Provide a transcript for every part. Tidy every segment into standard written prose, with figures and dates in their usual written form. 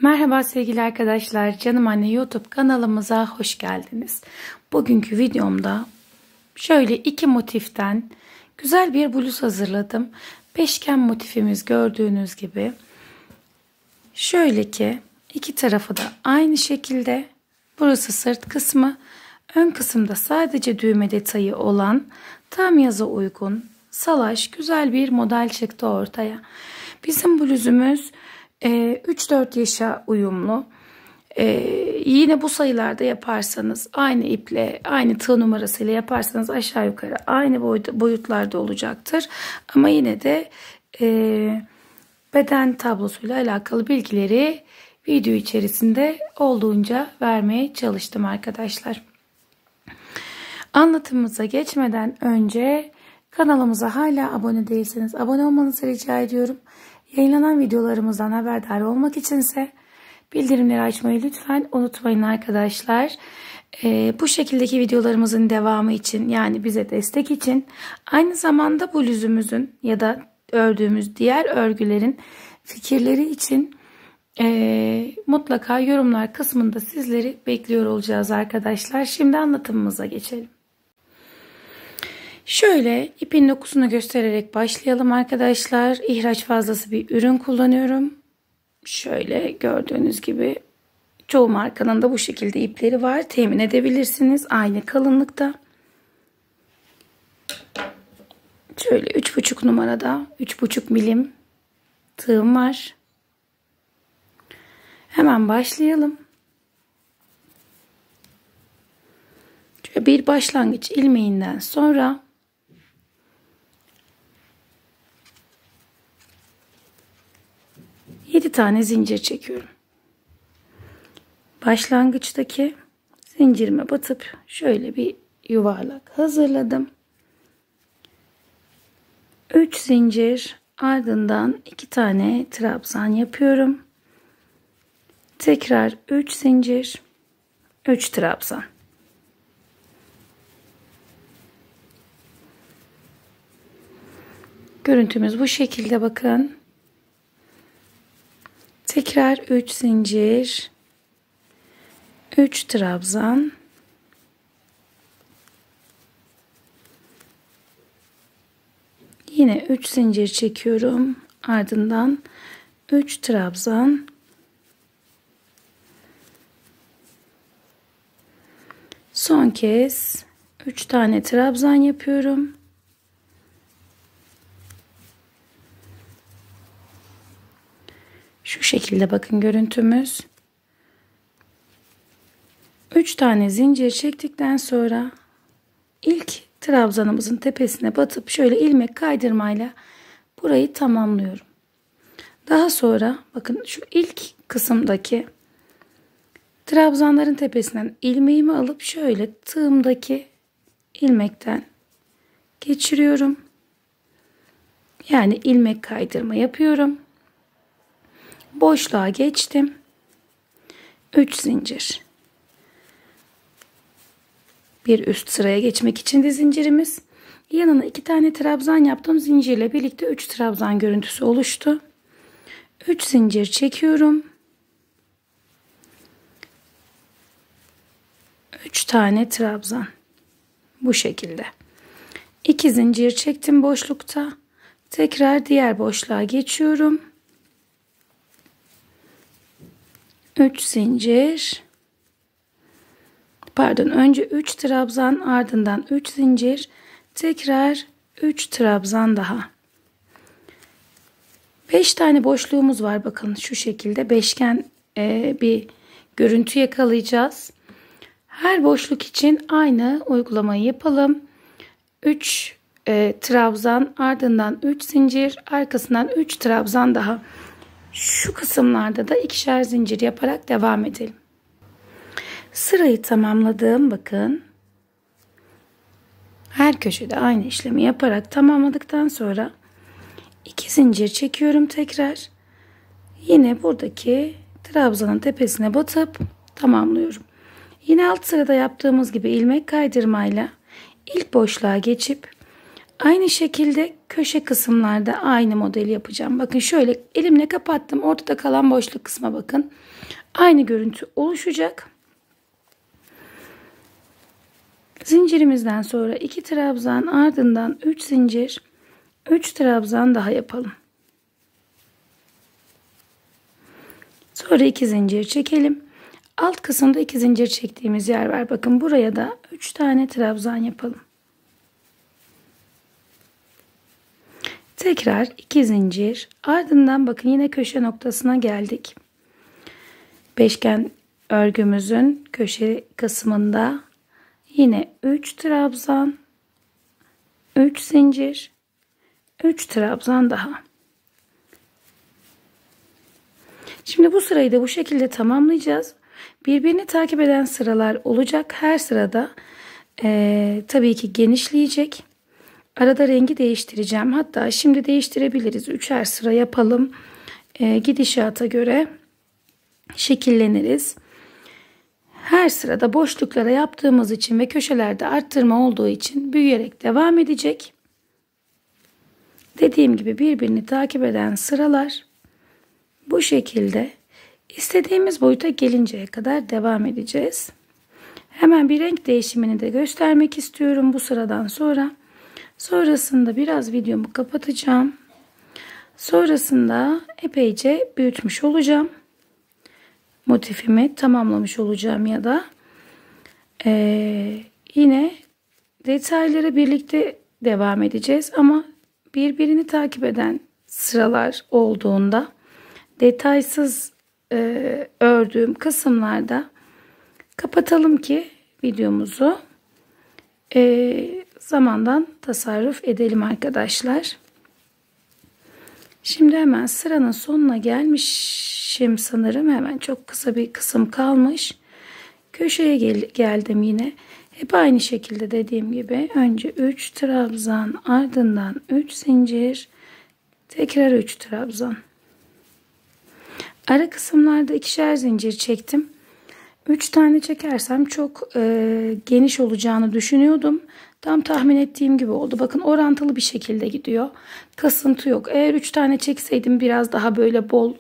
Merhaba sevgili arkadaşlar, Canım Anne YouTube kanalımıza hoş geldiniz. Bugünkü videomda şöyle iki motiften güzel bir bluz hazırladım. Beşgen motifimiz gördüğünüz gibi. Şöyle ki iki tarafı da aynı şekilde. Burası sırt kısmı, ön kısımda sadece düğme detayı olan tam yaza uygun salaş güzel bir model çıktı ortaya. Bizim bluzumuz 3-4 yaşa uyumlu. Yine bu sayılarda yaparsanız aynı iple aynı tığ numarasıyla yaparsanız aşağı yukarı aynı boyutlarda olacaktır. Ama yine de beden tablosuyla alakalı bilgileri video içerisinde olduğunca vermeye çalıştım arkadaşlar. Anlatımımıza geçmeden önce kanalımıza hala abone değilseniz abone olmanızı rica ediyorum. Yayınlanan videolarımızdan haberdar olmak içinse bildirimleri açmayı lütfen unutmayın arkadaşlar. Bu şekildeki videolarımızın devamı için, yani bize destek için, aynı zamanda bluzumuzun ya da ördüğümüz diğer örgülerin fikirleri için mutlaka yorumlar kısmında sizleri bekliyor olacağız arkadaşlar. Şimdi anlatımımıza geçelim. Şöyle ipin dokusunu göstererek başlayalım arkadaşlar. İhraç fazlası bir ürün kullanıyorum. Şöyle gördüğünüz gibi çoğu markanın da bu şekilde ipleri var. Temin edebilirsiniz aynı kalınlıkta. Şöyle 3,5 numarada 3,5 milim tığım var. Hemen başlayalım. Şöyle bir başlangıç ilmeğinden sonra 7 tane zincir çekiyorum. Başlangıçtaki zincirime batıp şöyle bir yuvarlak hazırladım. 3 zincir, ardından 2 tane trabzan yapıyorum. Tekrar 3 zincir, 3 trabzan. Görüntümüz bu şekilde, bakın. Tekrar 3 zincir, 3 trabzan, yine 3 zincir çekiyorum, ardından 3 trabzan, son kez 3 tane trabzan yapıyorum. Şu şekilde bakın görüntümüz. 3 tane zincir çektikten sonra ilk trabzanımızın tepesine batıp şöyle ilmek kaydırmayla burayı tamamlıyorum. Daha sonra bakın şu ilk kısımdaki trabzanların tepesinden ilmeğimi alıp şöyle tığımdaki ilmekten geçiriyorum. Yani ilmek kaydırma yapıyorum. Boşluğa geçtim. 3 zincir. Bir üst sıraya geçmek için de zincirimiz. Yanına 2 tane trabzan yaptım. Zincirle birlikte 3 trabzan görüntüsü oluştu. 3 zincir çekiyorum. 3 tane trabzan. Bu şekilde. 2 zincir çektim boşlukta. Tekrar diğer boşluğa geçiyorum. 3 zincir, pardon, önce 3 trabzan, ardından 3 zincir, tekrar 3 trabzan daha. 5 tane boşluğumuz var, bakın şu şekilde beşgen bir görüntü yakalayacağız. Her boşluk için aynı uygulamayı yapalım. 3 trabzan, ardından 3 zincir, arkasından 3 trabzan daha. Şu kısımlarda da ikişer zincir yaparak devam edelim. Sırayı tamamladım, bakın. Her köşede aynı işlemi yaparak tamamladıktan sonra 2 zincir çekiyorum tekrar. Yine buradaki trabzanın tepesine batıp tamamlıyorum. Yine alt sırada yaptığımız gibi ilmek kaydırmayla ilk boşluğa geçip Aynı şekilde köşe kısımlarda aynı modeli yapacağım. Bakın şöyle elimle kapattım. Ortada kalan boşluk kısma bakın. Aynı görüntü oluşacak. Zincirimizden sonra 2 trabzan, ardından 3 zincir, 3 trabzan daha yapalım. Sonra 2 zincir çekelim. Alt kısımda 2 zincir çektiğimiz yer var. Bakın buraya da 3 tane trabzan yapalım. Tekrar 2 zincir. Ardından bakın yine köşe noktasına geldik. Beşgen örgümüzün köşe kısmında yine 3 trabzan, 3 zincir, 3 trabzan daha. Şimdi bu sırayı da bu şekilde tamamlayacağız. Birbirini takip eden sıralar olacak. Her sırada tabii ki genişleyecek. Arada rengi değiştireceğim. Hatta şimdi değiştirebiliriz. 3'er sıra yapalım. Gidişata göre şekilleniriz. Her sırada boşluklara yaptığımız için ve köşelerde arttırma olduğu için büyüyerek devam edecek. Dediğim gibi birbirini takip eden sıralar bu şekilde istediğimiz boyuta gelinceye kadar devam edeceğiz. Hemen bir renk değişimini de göstermek istiyorum bu sıradan sonra. Sonrasında biraz videomu kapatacağım. Sonrasında epeyce büyütmüş olacağım. Motifimi tamamlamış olacağım ya da yine detaylara birlikte devam edeceğiz. Ama birbirini takip eden sıralar olduğunda detaysız ördüğüm kısımlarda kapatalım ki videomuzu zamandan tasarruf edelim arkadaşlar. Şimdi hemen sıranın sonuna gelmişim sanırım. Hemen çok kısa bir kısım kalmış. Köşeye geldim yine. Hep aynı şekilde dediğim gibi önce 3 trabzan, ardından 3 zincir, tekrar 3 trabzan. Ara kısımlarda 2'şer zincir çektim. 3 tane çekersem çok geniş olacağını düşünüyordum. Tam tahmin ettiğim gibi oldu. Bakın orantılı bir şekilde gidiyor. Kasıntı yok. Eğer 3 tane çekseydim biraz daha böyle bol,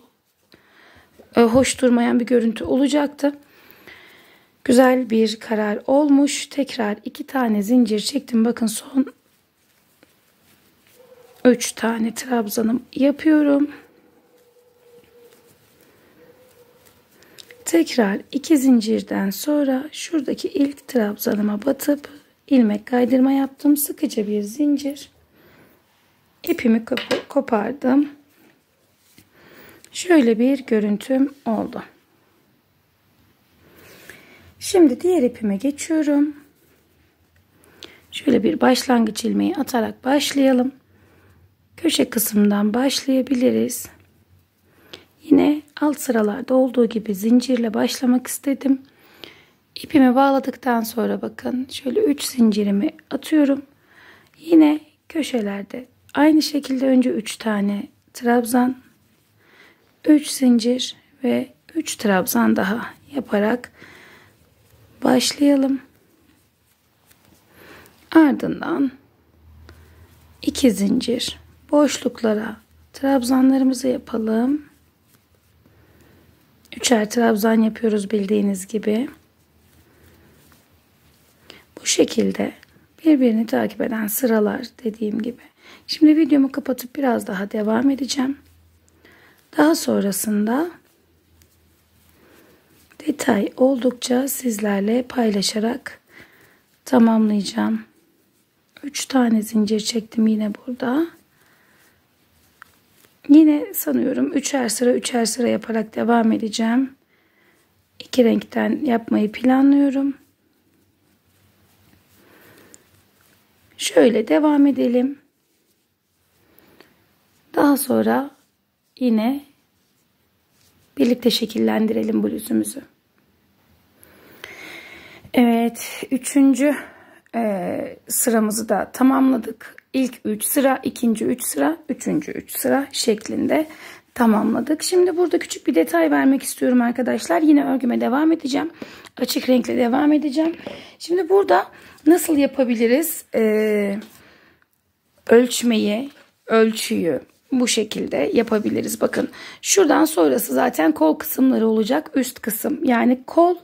hoş durmayan bir görüntü olacaktı. Güzel bir karar olmuş. Tekrar 2 tane zincir çektim. Bakın son 3 tane trabzanım yapıyorum. Tekrar 2 zincirden sonra şuradaki ilk trabzanıma batıp ilmek kaydırma yaptım. Sıkıca bir zincir. İpimi kopardım. Şöyle bir görüntüm oldu. Şimdi diğer ipime geçiyorum. Şöyle bir başlangıç ilmeği atarak başlayalım. Köşe kısmından başlayabiliriz. Yine alt sıralarda olduğu gibi zincirle başlamak istedim. İpimi bağladıktan sonra bakın şöyle 3 zincirimi atıyorum. Yine köşelerde aynı şekilde önce 3 tane trabzan, 3 zincir ve 3 trabzan daha yaparak başlayalım. Ardından 2 zincir boşluklara trabzanlarımızı yapalım. 3'er trabzan yapıyoruz bildiğiniz gibi. Bu şekilde birbirini takip eden sıralar dediğim gibi. Şimdi videomu kapatıp biraz daha devam edeceğim. Daha sonrasında detay oldukça sizlerle paylaşarak tamamlayacağım. 3 tane zincir çektim yine burada. Yine sanıyorum 3'er sıra yaparak devam edeceğim. 2 renkten yapmayı planlıyorum. Şöyle devam edelim. Daha sonra yine birlikte şekillendirelim bluzumuzu. Evet, 3. sıramızı da tamamladık. İlk 3 sıra, ikinci 3 sıra, üçüncü 3 sıra şeklinde tamamladık. Şimdi burada küçük bir detay vermek istiyorum arkadaşlar. Yine örgüme devam edeceğim. Açık renkle devam edeceğim. Şimdi burada nasıl yapabiliriz? ölçüyü bu şekilde yapabiliriz. Bakın şuradan sonrası zaten kol kısımları olacak. Üst kısım yani kol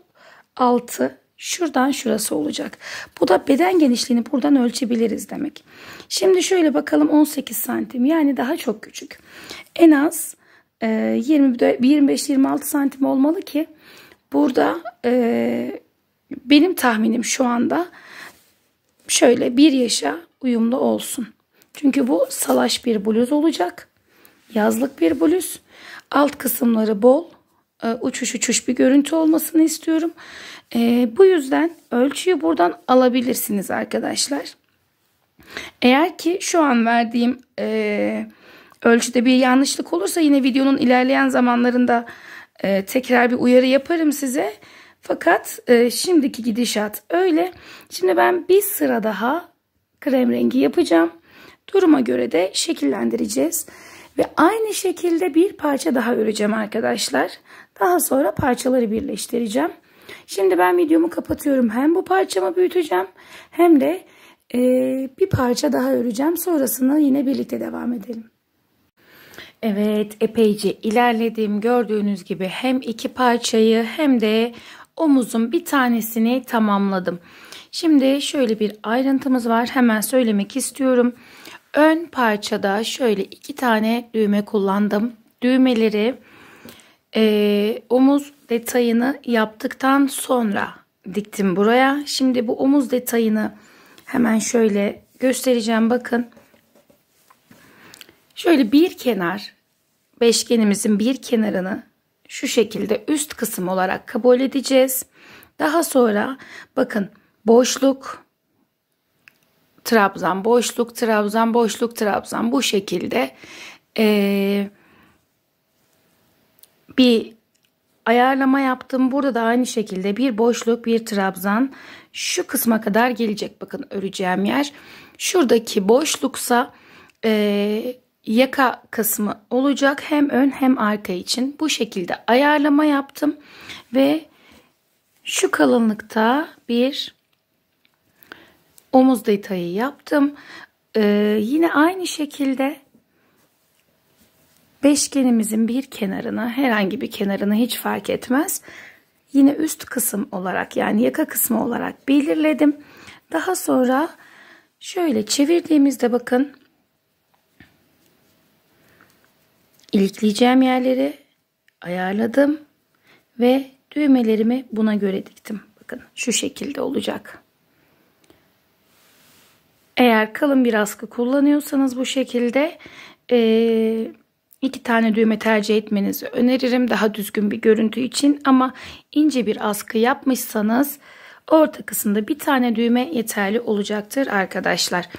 altı şuradan şurası olacak. Bu da beden genişliğini buradan ölçebiliriz demek. Şimdi şöyle bakalım 18 santim yani daha çok küçük. En az 25-26 santim olmalı ki burada benim tahminim şu anda şöyle 1 yaşa uyumlu olsun. Çünkü bu salaş bir bluz olacak. Yazlık bir bluz. Alt kısımları bol. Uçuş uçuş bir görüntü olmasını istiyorum. Bu yüzden ölçüyü buradan alabilirsiniz arkadaşlar. Eğer ki şu an verdiğim ölçüde bir yanlışlık olursa yine videonun ilerleyen zamanlarında tekrar bir uyarı yaparım size. Fakat şimdiki gidişat öyle. Şimdi ben bir sıra daha krem rengi yapacağım. Duruma göre de şekillendireceğiz. Ve aynı şekilde bir parça daha öreceğim arkadaşlar. Daha sonra parçaları birleştireceğim. Şimdi ben videomu kapatıyorum. Hem bu parçamı büyüteceğim hem de bir parça daha öreceğim. Sonrasında yine birlikte devam edelim. Evet, epeyce ilerledim. Gördüğünüz gibi hem iki parçayı hem de omuzun bir tanesini tamamladım. Şimdi şöyle bir ayrıntımız var. Hemen söylemek istiyorum. Ön parçada şöyle 2 tane düğme kullandım. Düğmeleri omuz detayını yaptıktan sonra diktim buraya. Şimdi bu omuz detayını hemen şöyle göstereceğim. Bakın. Şöyle bir kenar, beşgenimizin bir kenarını şu şekilde üst kısım olarak kabul edeceğiz. Daha sonra bakın boşluk, trabzan, boşluk, trabzan, boşluk, trabzan bu şekilde bir ayarlama yaptım. Burada da aynı şekilde bir boşluk, bir trabzan şu kısma kadar gelecek. Bakın öreceğim yer. Şuradaki boşluksa yaka kısmı olacak. Hem ön hem arka için. Bu şekilde ayarlama yaptım. Ve şu kalınlıkta bir omuz detayı yaptım. Yine aynı şekilde beşgenimizin bir kenarını, herhangi bir kenarını hiç fark etmez. Yine üst kısım olarak yani yaka kısmı olarak belirledim. Daha sonra şöyle çevirdiğimizde bakın ilikleyeceğim yerleri ayarladım ve düğmelerimi buna göre diktim. Bakın şu şekilde olacak. Eğer kalın bir askı kullanıyorsanız bu şekilde 2 tane düğme tercih etmenizi öneririm. Daha düzgün bir görüntü için ama ince bir askı yapmışsanız orta kısımda bir tane düğme yeterli olacaktır arkadaşlar.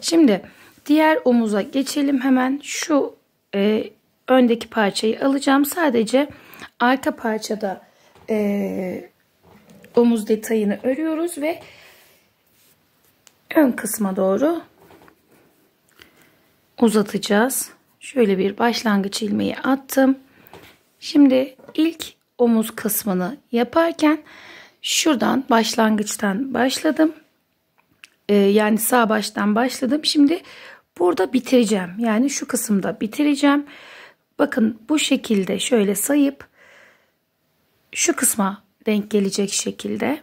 Şimdi diğer omuza geçelim. Hemen şu öndeki parçayı alacağım. Sadece arka parçada omuz detayını örüyoruz ve ön kısma doğru uzatacağız. Şöyle bir başlangıç ilmeği attım. Şimdi ilk omuz kısmını yaparken şuradan başlangıçtan başladım. Yani sağ baştan başladım. Şimdi burada bitireceğim. Yani şu kısımda bitireceğim. Bakın bu şekilde şöyle sayıp şu kısma denk gelecek şekilde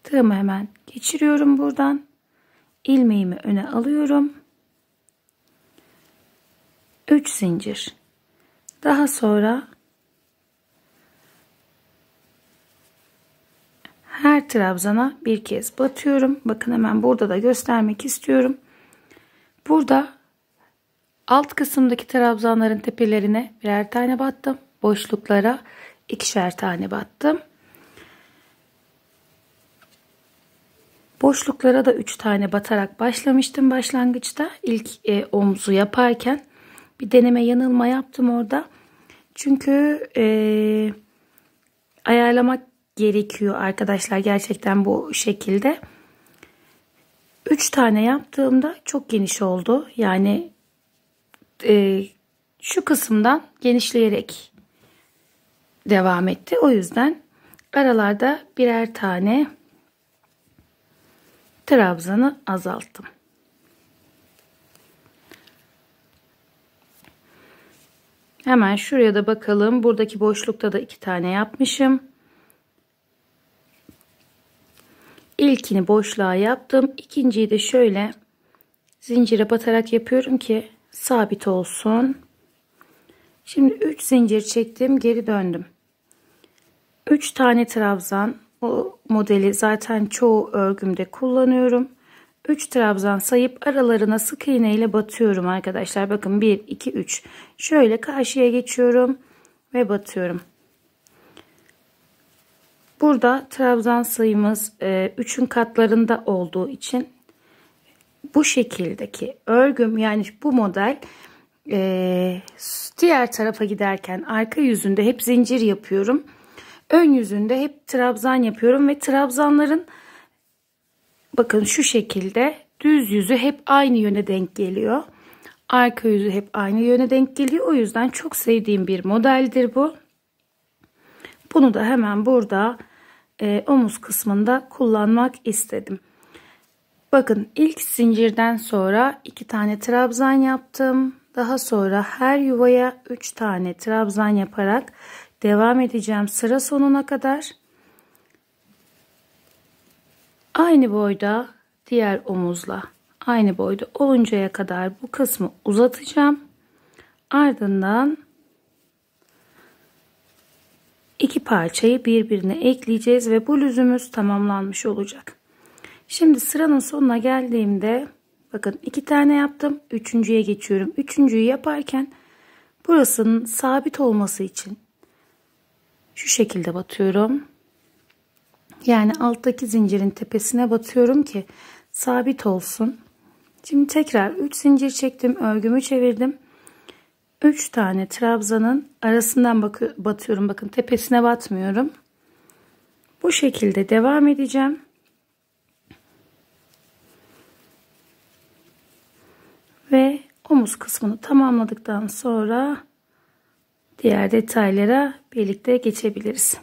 tığımı hemen geçiriyorum buradan. İlmeğimi öne alıyorum. 3 zincir. Daha sonra her trabzana bir kez batıyorum. Bakın hemen burada da göstermek istiyorum. Burada alt kısımdaki trabzanların tepelerine birer tane battım. Boşluklara 2'şer tane battım. Boşluklara da 3 tane batarak başlamıştım başlangıçta. İlk omuzu yaparken bir deneme yanılma yaptım orada. Çünkü ayarlamak gerekiyor arkadaşlar gerçekten bu şekilde. 3 tane yaptığımda çok geniş oldu. Yani şu kısımdan genişleyerek devam etti. O yüzden aralarda birer tane trabzanı azalttım. Hemen şuraya da bakalım. Buradaki boşlukta da 2 tane yapmışım. İlkini boşluğa yaptım. İkinciyi de şöyle zincire batarak yapıyorum ki sabit olsun. Şimdi 3 zincir çektim, geri döndüm. 3 tane trabzan, bu modeli zaten çoğu örgümde kullanıyorum. 3 trabzan sayıp aralarına sık iğne ile batıyorum arkadaşlar. Bakın 1 2 3. Şöyle karşıya geçiyorum ve batıyorum. Burada trabzan sayımız 3'ün katlarında olduğu için bu şekildeki örgüm, yani bu model diğer tarafa giderken arka yüzünde hep zincir yapıyorum. Ön yüzünde hep trabzan yapıyorum ve trabzanların bakın şu şekilde düz yüzü hep aynı yöne denk geliyor. Arka yüzü hep aynı yöne denk geliyor. O yüzden çok sevdiğim bir modeldir bu. Bunu da hemen burada omuz kısmında kullanmak istedim. Bakın ilk zincirden sonra 2 tane trabzan yaptım. Daha sonra her yuvaya 3 tane trabzan yaparak devam edeceğim sıra sonuna kadar. Aynı boyda diğer omuzla aynı boyda oluncaya kadar bu kısmı uzatacağım. Ardından iki parçayı birbirine ekleyeceğiz ve bluzumuz tamamlanmış olacak. Şimdi sıranın sonuna geldiğimde bakın 2 tane yaptım. Üçüncüye geçiyorum. Üçüncüyü yaparken burasının sabit olması için şu şekilde batıyorum. Yani alttaki zincirin tepesine batıyorum ki sabit olsun. Şimdi tekrar 3 zincir çektim. Örgümü çevirdim. 3 tane trabzanın arasından batıyorum. Bakın tepesine batmıyorum. Bu şekilde devam edeceğim. Ve omuz kısmını tamamladıktan sonra diğer detaylara birlikte geçebiliriz.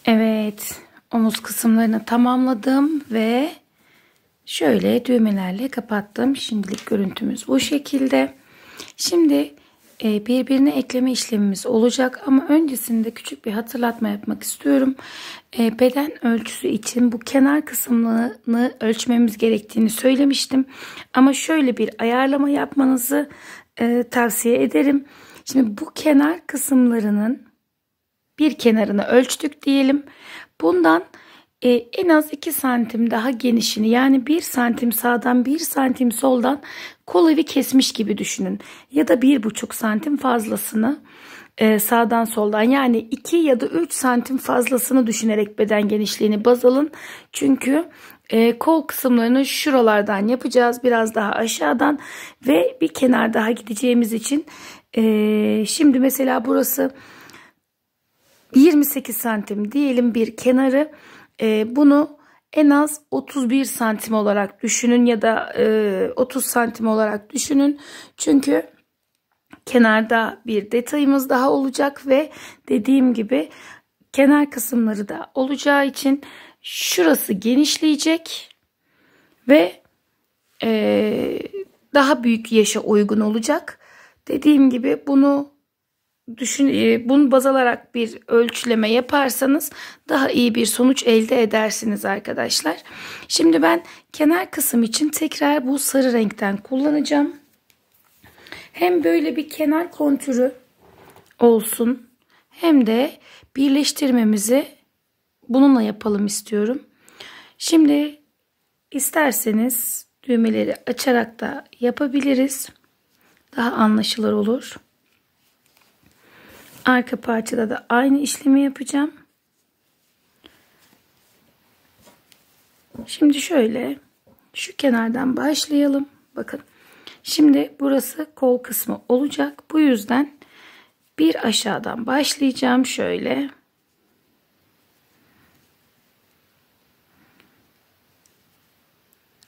Evet, omuz kısımlarını tamamladım ve şöyle düğmelerle kapattım. Şimdilik görüntümüz bu şekilde. Şimdi birbirine ekleme işlemimiz olacak ama öncesinde küçük bir hatırlatma yapmak istiyorum. Beden ölçüsü için bu kenar kısmını ölçmemiz gerektiğini söylemiştim. Ama şöyle bir ayarlama yapmanızı tavsiye ederim. Şimdi bu kenar kısımlarının bir kenarını ölçtük diyelim. Bundan en az 2 santim daha genişini, yani 1 santim sağdan 1 santim soldan kol evi kesmiş gibi düşünün. Ya da 1,5 santim fazlasını sağdan soldan, yani 2 ya da 3 santim fazlasını düşünerek beden genişliğini baz alın. Çünkü kol kısımlarını şuralardan yapacağız, biraz daha aşağıdan ve bir kenar daha gideceğimiz için şimdi mesela burası 28 santim diyelim bir kenarı, bunu en az 31 santim olarak düşünün ya da 30 santim olarak düşünün. Çünkü kenarda bir detayımız daha olacak ve dediğim gibi kenar kısımları da olacağı için şurası genişleyecek ve daha büyük yaşa uygun olacak. Dediğim gibi bunu baz alarak bir ölçüleme yaparsanız daha iyi bir sonuç elde edersiniz arkadaşlar. Şimdi ben kenar kısım için tekrar bu sarı renkten kullanacağım. Hem böyle bir kenar kontürü olsun hem de birleştirmemizi bununla yapalım istiyorum. Şimdi isterseniz düğmeleri açarak da yapabiliriz. Daha anlaşılır olur. Arka parçada da aynı işlemi yapacağım. Şimdi şöyle şu kenardan başlayalım. Bakın. Şimdi burası kol kısmı olacak. Bu yüzden bir aşağıdan başlayacağım şöyle.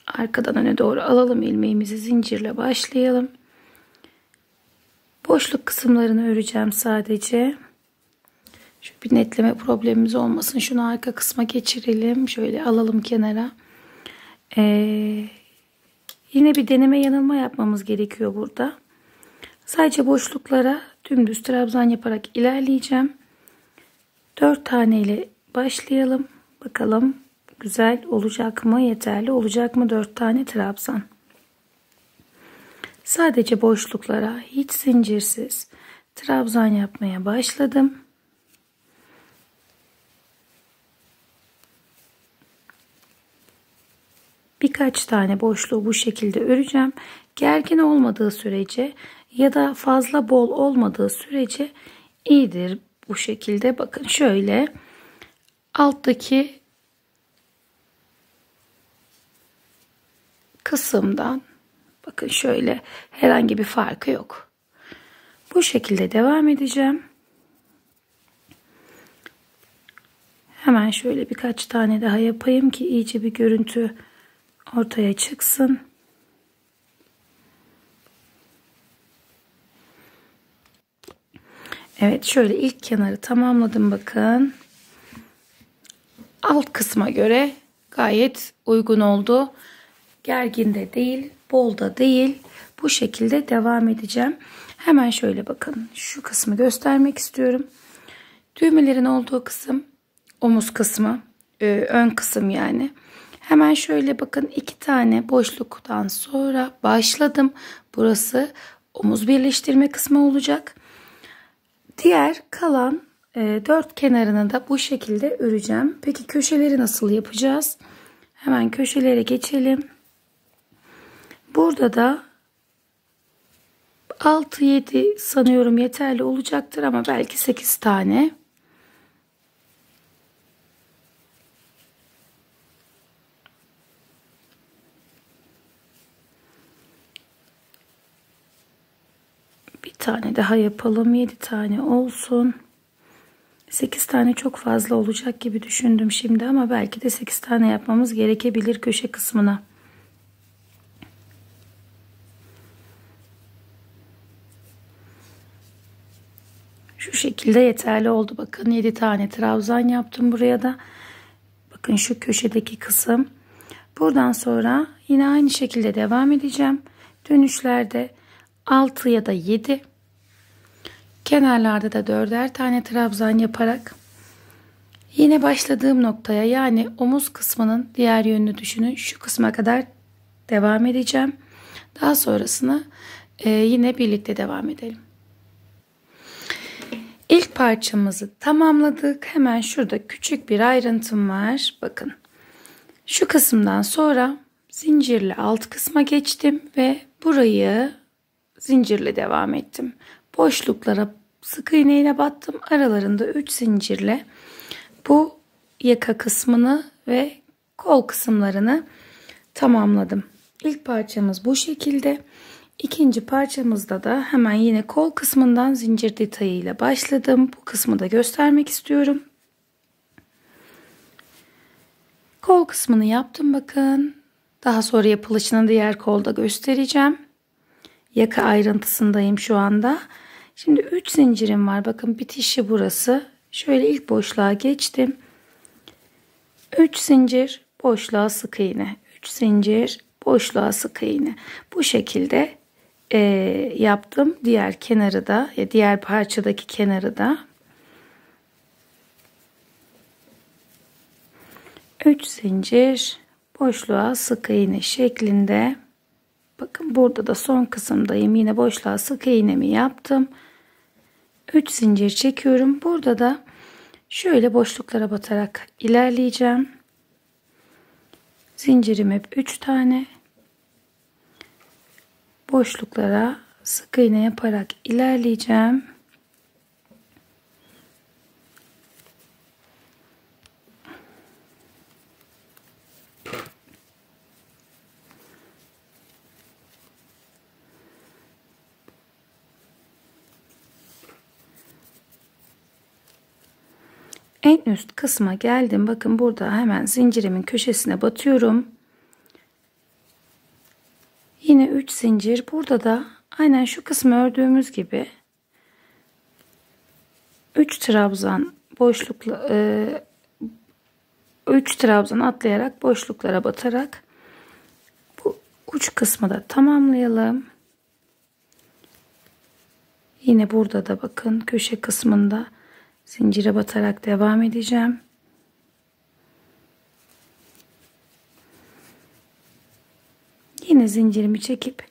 Arkadan öne doğru alalım ilmeğimizi, zincirle başlayalım. Boşluk kısımlarını öreceğim sadece. Şu bir netleme problemimiz olmasın. Şunu arka kısma geçirelim. Şöyle alalım kenara. Yine bir deneme yanılma yapmamız gerekiyor burada. Sadece boşluklara dümdüz trabzan yaparak ilerleyeceğim. 4 tane ile başlayalım. Bakalım güzel olacak mı? Yeterli olacak mı? 4 tane trabzan. Sadece boşluklara hiç zincirsiz trabzan yapmaya başladım. Birkaç tane boşluğu bu şekilde öreceğim. Gergin olmadığı sürece ya da fazla bol olmadığı sürece iyidir bu şekilde. Bakın şöyle alttaki kısımdan bakın şöyle herhangi bir farkı yok. Bu şekilde devam edeceğim. Hemen şöyle birkaç tane daha yapayım ki iyice bir görüntü ortaya çıksın. Evet, şöyle ilk kenarı tamamladım bakın. Alt kısma göre gayet uygun oldu. Gergin de değil, bol da değil. Bu şekilde devam edeceğim. Hemen şöyle bakın. Şu kısmı göstermek istiyorum. Düğmelerin olduğu kısım omuz kısmı, ön kısım yani. Hemen şöyle bakın 2 tane boşluktan sonra başladım. Burası omuz birleştirme kısmı olacak. Diğer kalan 4 kenarını da bu şekilde öreceğim. Peki köşeleri nasıl yapacağız? Hemen köşelere geçelim. Burada da 6-7 sanıyorum yeterli olacaktır ama belki 8 tane. Bir tane daha yapalım. 7 tane olsun. 8 tane çok fazla olacak gibi düşündüm şimdi ama belki de 8 tane yapmamız gerekebilir köşe kısmına. Şu şekilde yeterli oldu. Bakın 7 tane trabzan yaptım buraya da. Bakın şu köşedeki kısım. Buradan sonra yine aynı şekilde devam edeceğim. Dönüşlerde 6 ya da 7. Kenarlarda da 4'er tane trabzan yaparak yine başladığım noktaya yani omuz kısmının diğer yönünü düşünün. Şu kısma kadar devam edeceğim. Daha sonrasını yine birlikte devam edelim. İlk parçamızı tamamladık. Hemen şurada küçük bir ayrıntım var. Bakın. Şu kısımdan sonra zincirle alt kısma geçtim ve burayı zincirle devam ettim. Boşluklara sık iğne ile battım. Aralarında 3 zincirle bu yaka kısmını ve kol kısımlarını tamamladım. İlk parçamız bu şekilde. İkinci parçamızda da hemen yine kol kısmından zincir detayıyla başladım. Bu kısmı da göstermek istiyorum. Kol kısmını yaptım bakın. Daha sonra yapılışını diğer kolda göstereceğim. Yaka ayrıntısındayım şu anda. Şimdi 3 zincirim var. Bakın bitişi burası. Şöyle ilk boşluğa geçtim. 3 zincir boşluğa sık iğne. 3 zincir boşluğa sık iğne. Bu şekilde yaptım. Diğer kenarı da diğer parçadaki kenarı da 3 zincir boşluğa sık iğne şeklinde. Bakın burada da son kısımdayım. Yine boşluğa sık iğnemi yaptım. 3 zincir çekiyorum. Burada da şöyle boşluklara batarak ilerleyeceğim. Zincirim hep 3 tane. Boşluklara sık iğne yaparak ilerleyeceğim. En üst kısma geldim. Bakın burada hemen zincirimin köşesine batıyorum. Yine 3 zincir. Burada da aynen şu kısmı ördüğümüz gibi 3 trabzan boşlukla 3 trabzan atlayarak boşluklara batarak bu Uç kısmı da tamamlayalım. Yine burada da bakın köşe kısmında zincire batarak devam edeceğim. Yine zincirimi çekip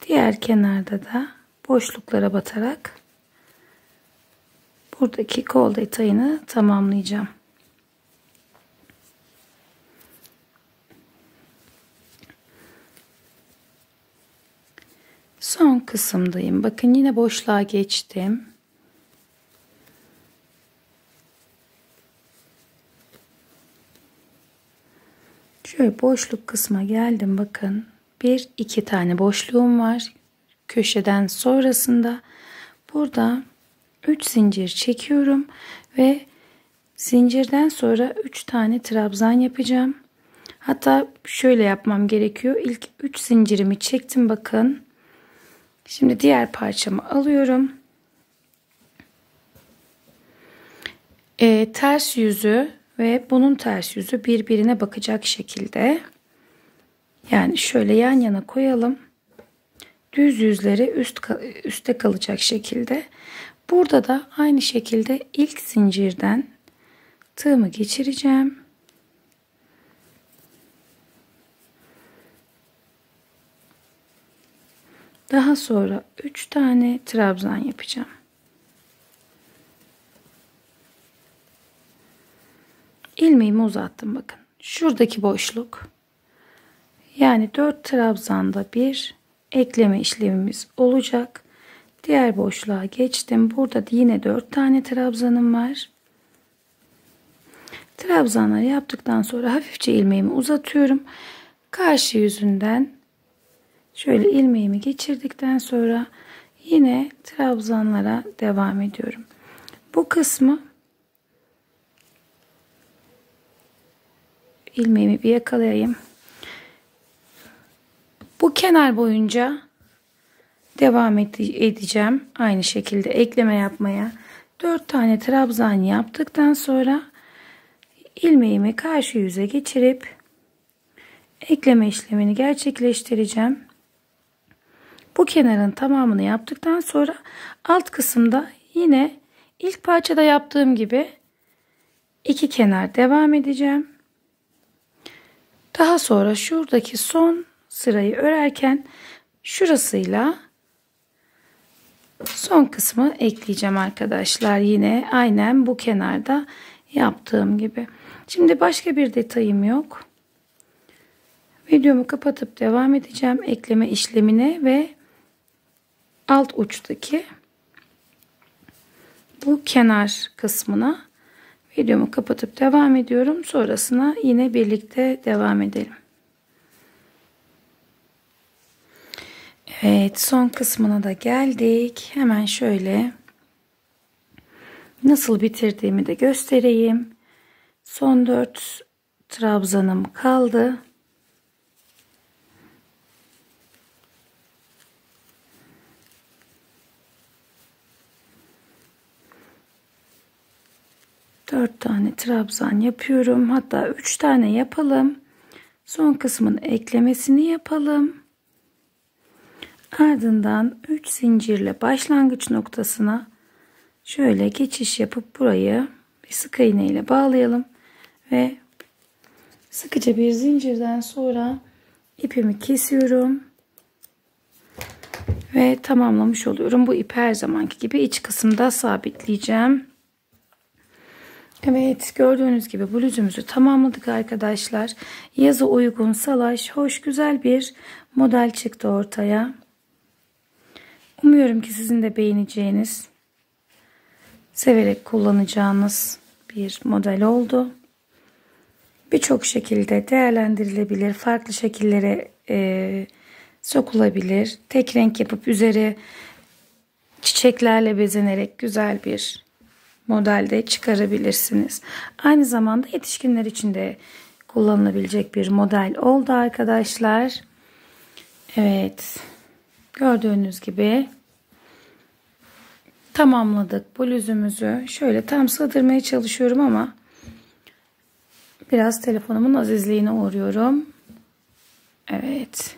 diğer kenarda da boşluklara batarak buradaki kol detayını tamamlayacağım. Son kısımdayım. Bakın yine boşluğa geçtim. Şöyle boşluk kısma geldim. Bakın 1-2 tane boşluğum var. Köşeden sonrasında burada 3 zincir çekiyorum ve zincirden sonra 3 tane trabzan yapacağım. Hatta şöyle yapmam gerekiyor. İlk 3 zincirimi çektim bakın. Şimdi diğer parçamı alıyorum. Ters yüzü ve bunun ters yüzü birbirine bakacak şekilde. Yani şöyle yan yana koyalım. Düz yüzleri üstte kalacak şekilde. Burada da aynı şekilde ilk zincirden tığımı geçireceğim. Daha sonra 3 tane trabzan yapacağım. İlmeğimi uzattım bakın. Şuradaki boşluk. Yani 4 trabzanda bir ekleme işlemimiz olacak. Diğer boşluğa geçtim. Burada yine 4 tane trabzanım var. Trabzanları yaptıktan sonra hafifçe ilmeğimi uzatıyorum. Karşı yüzünden şöyle ilmeğimi geçirdikten sonra yine trabzanlara devam ediyorum. Bu kısmı ilmeğimi bir yakalayayım. Bu kenar boyunca devam edeceğim. Aynı şekilde ekleme yapmaya. 4 tane trabzan yaptıktan sonra ilmeğimi karşı yüze geçirip ekleme işlemini gerçekleştireceğim. Bu kenarın tamamını yaptıktan sonra alt kısımda yine ilk parçada yaptığım gibi 2 kenar devam edeceğim. Daha sonra şuradaki son sırayı örerken şurasıyla son kısmı ekleyeceğim arkadaşlar. Yine aynen bu kenarda yaptığım gibi. Şimdi başka bir detayım yok. Videomu kapatıp devam edeceğim ekleme işlemine ve alt uçtaki bu kenar kısmına videomu kapatıp devam ediyorum. Sonrasına yine birlikte devam edelim. Evet, son kısmına da geldik. Hemen şöyle nasıl bitirdiğimi de göstereyim. Son 4 trabzanım kaldı. Dört tane trabzan yapıyorum. Hatta 3 tane yapalım. Son kısmın eklemesini yapalım. Ardından 3 zincirle başlangıç noktasına şöyle geçiş yapıp burayı bir sık iğne ile bağlayalım ve sıkıca bir zincirden sonra ipimi kesiyorum ve tamamlamış oluyorum. Bu ipi her zamanki gibi iç kısımda sabitleyeceğim. Evet, gördüğünüz gibi bluzumuzu tamamladık arkadaşlar. Yaza uygun, salaş, hoş, güzel bir model çıktı ortaya. Umuyorum ki sizin de beğeneceğiniz, severek kullanacağınız bir model oldu. Birçok şekilde değerlendirilebilir, farklı şekillere sokulabilir. Tek renk yapıp üzeri çiçeklerle bezenerek güzel bir modelde çıkarabilirsiniz. Aynı zamanda yetişkinler için de kullanılabilecek bir model oldu arkadaşlar. Evet, gördüğünüz gibi tamamladık bluzumuzu. Şöyle tam sığdırmaya çalışıyorum ama biraz telefonumun azizliğine uğruyorum. Evet,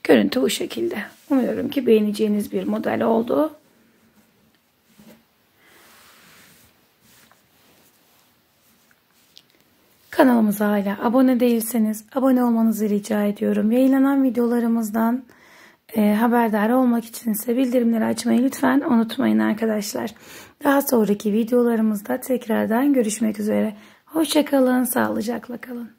Görüntü bu şekilde. Umuyorum ki beğeneceğiniz bir model oldu. Kanalımıza hala abone değilseniz abone olmanızı rica ediyorum. Yayınlanan videolarımızdan haberdar olmak için ise bildirimleri açmayı lütfen unutmayın arkadaşlar. Daha sonraki videolarımızda tekrardan görüşmek üzere. Hoşça kalın, sağlıcakla kalın.